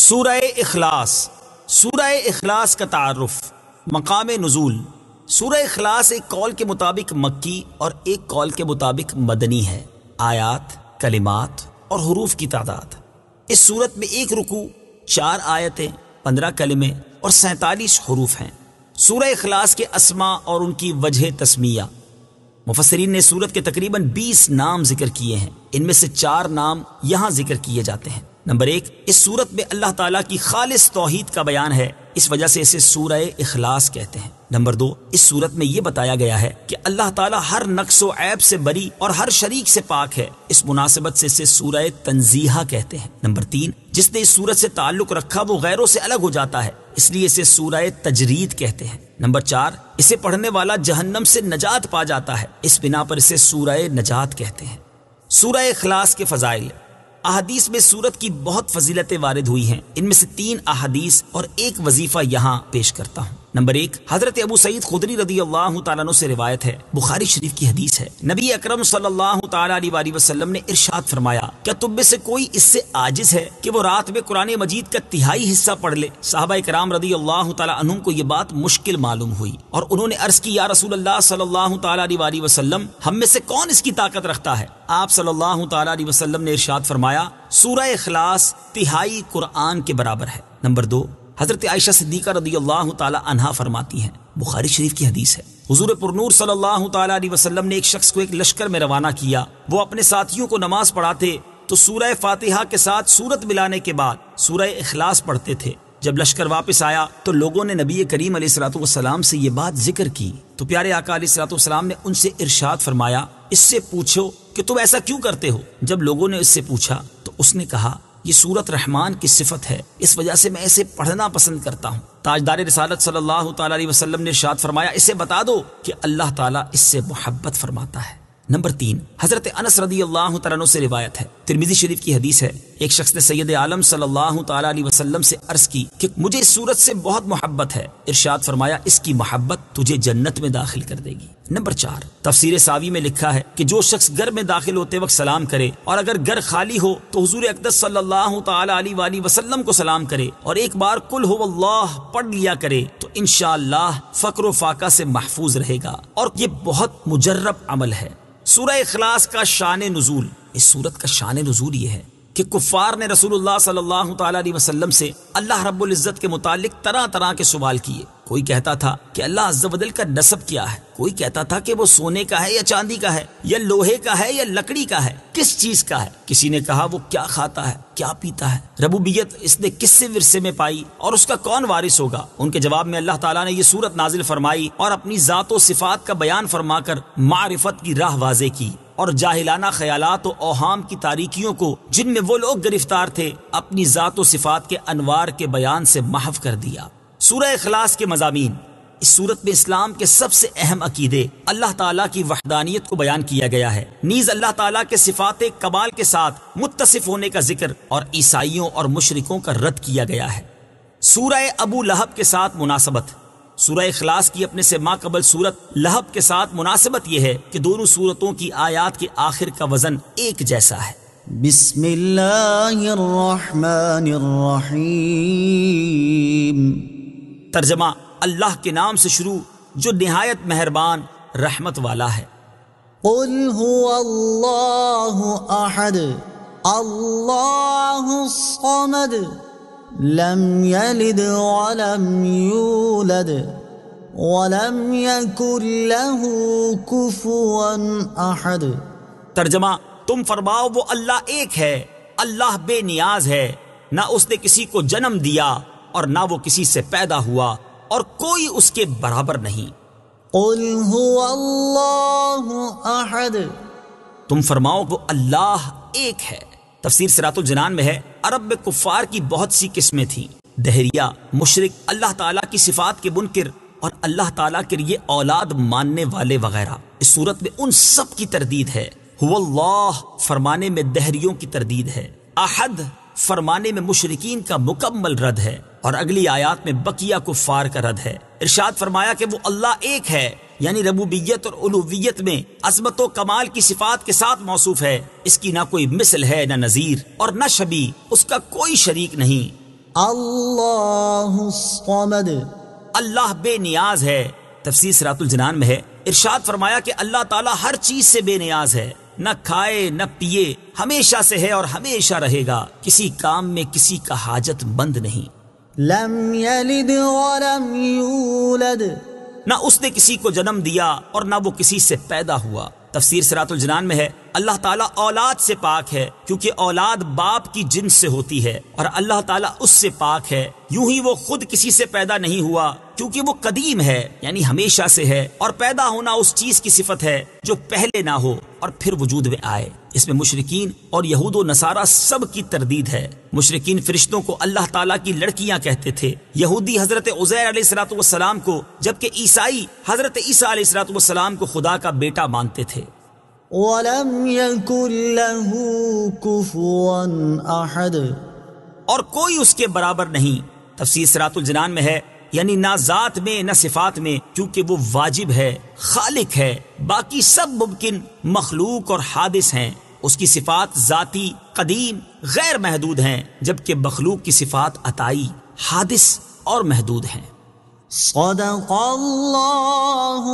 سورہ اخلاص۔ سورہ اخلاص کا تعارف۔ مقام نزول۔ سورہ اخلاص ایک قول کے مطابق مکی اور ایک قول کے مطابق مدنی ہے۔ آیات، کلمات اور حروف کی تعداد۔ اس سورت میں ایک رکوع، 4 آیتیں، 15 کلمے اور 47 حروف ہیں۔ سورہ اخلاص کے اسماء اور ان کی وجہ تسمیہ۔ مفسرین نے سورت کے تقریباً 20 نام ذکر کیے ہیں، ان میں سے 4 نام یہاں ذکر کیے جاتے ہیں۔ نمبر 1، اس سورت میں اللہ تعالیٰ کی خالص توحید کا بیان ہے، اس وجہ سے اسے سورہ اخلاص کہتے ہیں۔ نمبر 2، اس سورت میں یہ بتایا گیا ہے کہ اللہ تعالیٰ ہر نقص و عیب سے بری اور ہر شریک سے پاک ہے، اس مناسبت سے اسے سورہ تنزیہ کہتے ہیں۔ نمبر 3، جس نے اس سورت سے تعلق رکھا وہ غیروں سے الگ ہو جاتا ہے، اس لیے اسے سورہ تجرید کہتے ہیں۔ نمبر 4، اسے پڑھنے والا جہنم سے نجات پا جاتا ہے، اس بنا پر اسے سورہ نجات کہتے ہیں۔ سورہ اخلاص کے فضائل۔ احادیث میں سورت کی بہت فضیلتیں وارد ہوئی ہیں، ان میں سے 3 احادیث اور ایک وظیفہ یہاں پیش کرتا ہوں۔ نمبر 1، حضرت ابو سعید خدری رضی اللہ تعالیٰ عنہ سے روایت ہے، بخاری شریف کی حدیث ہے، نبی اکرم صلی اللہ تعالیٰ علیہ وسلم نے ارشاد فرمایا، کیا تم میں سے کوئی اس سے عاجز ہے کہ وہ رات میں قرآن مجید کا 1/3 حصہ پڑھ لے؟ صحابہ کرام رضی اللہ تعالیٰ عنہم کو یہ بات مشکل معلوم ہوئی اور انہوں نے عرض کی، یا رسول اللہ صلی اللہ تعالیٰ علیہ وسلم، ہم میں سے کون اس کی طاقت رکھتا ہے؟ آپ صلی اللہ تعالیٰ علیہ وسلم نے ارشاد فرمایا، سورہ اخلاص 1/3 قرآن کے برابر ہے۔ نمبر 2، حضرت عائشہ صدیقہ رضی اللہ تعالی عنہا فرماتی ہیں، بخاری شریف کی حدیث ہے، حضور پرنور صلی اللہ تعالی علیہ وسلم نے ایک شخص کو ایک لشکر میں روانہ کیا، وہ اپنے ساتھیوں کو نماز پڑھاتے تو سورہ فاتحہ کے ساتھ سورت ملانے کے بعد سورہ اخلاص پڑھتے تھے۔ جب لشکر واپس آیا تو لوگوں نے نبی کریم علیہ الصلوۃ والسلام سے یہ بات ذکر کی تو پیارے آقا علیہ الصلوۃ والسلام نے ان سے ارشاد فرمایا، اس سے پوچھو کہ تم ایسا کیوں کرتے ہو؟ جب لوگوں نے اس سے پوچھا تو اس نے کہا، یہ سورت رحمان کی صفت ہے، اس وجہ سے میں اسے پڑھنا پسند کرتا ہوں۔ تاجدار رسالت صلی اللہ تعالی علیہ وسلم نے ارشاد فرمایا، اسے بتا دو کہ اللہ تعالیٰ اس سے محبت فرماتا ہے۔ نمبر 3، حضرت انس رضی اللہ تعالیٰ عنہ سے روایت ہے، ترمذی شریف کی حدیث ہے، ایک شخص نے سید عالم صلی اللہ تعالی علیہ وسلم سے عرض کی کہ مجھے اس سورت سے بہت محبت ہے، ارشاد فرمایا، اس کی محبت تجھے جنت میں داخل کر دے گی۔ نمبر 4، تفسیر ساوی میں لکھا ہے کہ جو شخص گھر میں داخل ہوتے وقت سلام کرے اور اگر گھر خالی ہو تو حضور اقدس صلی اللہ تعالی علیہ وسلم کو سلام کرے اور ایک بار قل هو اللہ پڑھ لیا کرے تو انشاءاللہ فقر و فاقہ سے محفوظ رہے گا، اور یہ بہت مجرب عمل ہے۔ سورہ اخلاص کا شان نزول۔ اس سورت کا شان نزول یہ ہے کہ کفار نے رسول اللہ صلی اللہ تعالی علیہ وسلم سے اللہ رب العزت کے متعلق طرح طرح کے سوال کیے۔ کوئی کہتا تھا کہ اللہ عز و جل کا نسب کیا ہے، کوئی کہتا تھا کہ وہ سونے کا ہے یا چاندی کا ہے یا لوہے کا ہے یا لکڑی کا ہے، کس چیز کا ہے؟ کسی نے کہا وہ کیا کھاتا ہے، کیا پیتا ہے، ربوبیت اس نے کس سے ورثے میں پائی اور اس کا کون وارث ہوگا؟ ان کے جواب میں اللہ تعالیٰ نے یہ سورت نازل فرمائی اور اپنی ذات و صفات کا بیان فرما کر معرفت کی راہ واضح کی اور جاہلانہ خیالات و اوہام کی تاریکیوں کو جن میں وہ لوگ گرفتار تھے اپنی ذات و صفات کے انوار کے بیان سے محو کر دیا۔ سورہ اخلاص کے مضامین۔ اس سورت میں اسلام کے سب سے اہم عقیدے، اللہ تعالیٰ کی وحدانیت کو بیان کیا گیا ہے، نیز اللہ تعالیٰ کے صفات کمال کے ساتھ متصف ہونے کا ذکر اور عیسائیوں اور مشرکوں کا رد کیا گیا ہے۔ سورہ ابو لہب کے ساتھ مناسبت۔ سورہ اخلاص کی اپنے سے ماقبل سورت لہب کے ساتھ مناسبت یہ ہے کہ دونوں سورتوں کی آیات کے آخر کا وزن ایک جیسا ہے۔ بسم اللہ الرحمن الرحیم۔ ترجمہ، اللہ کے نام سے شروع جو نہایت مہربان رحمت والا ہے۔ قل هو اللہ احد اللہ الصمد لم یلد ولم یولد ولم یکن له کفوا احد۔ ترجمہ، تم فرماؤ وہ اللہ ایک ہے، اللہ بے نیاز ہے، نہ اس نے کسی کو جنم دیا اور نہ وہ کسی سے پیدا ہوا اور کوئی اس کے برابر نہیں۔ قل هو اللہ احد۔ تم فرماؤ وہ اللہ ایک ہے۔ تفسیر صراط الجنان میں ہے، عرب میں کفار کی بہت سی قسمیں تھیں، دہریہ، مشرک، اللہ تعالیٰ کی صفات کے منکر اور اللہ تعالیٰ کے لیے اولاد ماننے والے وغیرہ۔ اس صورت میں ان سب کی تردید ہے۔ هو اللہ فرمانے میں دہریوں کی تردید ہے، احد فرمانے میں مشرکین کا مکمل رد ہے، اور اگلی آیات میں بقیہ کفار کا رد ہے۔ ارشاد فرمایا کہ وہ اللہ ایک ہے، یعنی ربوبیت اور الوہیت میں عظمت و کمال کی صفات کے ساتھ موصوف ہے، اس کی نہ کوئی مثل ہے نہ نظیر اور نہ شبیہ، اس کا کوئی شریک نہیں۔ اللہ الصمد اللہ بے نیاز ہے۔ تفسیر صراط الجنان میں ہے، ارشاد فرمایا کہ اللہ تعالیٰ ہر چیز سے بے نیاز ہے، نہ کھائے نہ پیے، ہمیشہ سے ہے اور ہمیشہ رہے گا، کسی کام میں کسی کا حاجت مند نہیں۔ لم یلد ولم یولد نہ اس نے کسی کو جنم دیا اور نہ وہ کسی سے پیدا ہوا۔ تفسیر صراط الجنان میں ہے، اللہ تعالیٰ اولاد سے پاک ہے کیونکہ اولاد باپ کی جنس سے ہوتی ہے، اور اللہ تعالیٰ اس سے پاک ہے، یوں ہی وہ خود کسی سے پیدا نہیں ہوا کیونکہ وہ قدیم ہے یعنی ہمیشہ سے ہے، اور پیدا ہونا اس چیز کی صفت ہے جو پہلے نہ ہو اور پھر وجود میں آئے۔ اس میں مشرکین اور یہود و نصارہ سب کی تردید ہے۔ مشرکین فرشتوں کو اللہ تعالیٰ کی لڑکیاں کہتے تھے، یہودی حضرت عزیر علیہ الصلوۃ والسلام کو، جبکہ عیسائی حضرت عیسیٰ علیہ الصلوۃ والسلام کو خدا کا بیٹا مانتے تھے۔ ولم یکن له کفوا احد اور کوئی اس کے برابر نہیں۔ تفسیر صراط الجنان میں ہے، یعنی نہ ذات میں نہ صفات میں، کیونکہ وہ واجب ہے، خالق ہے، باقی سب ممکن مخلوق اور حادث ہیں۔ اس کی صفات ذاتی، قدیم، غیر محدود ہیں، جبکہ مخلوق کی صفات عطائی، حادث اور محدود ہیں۔ صدق اللہ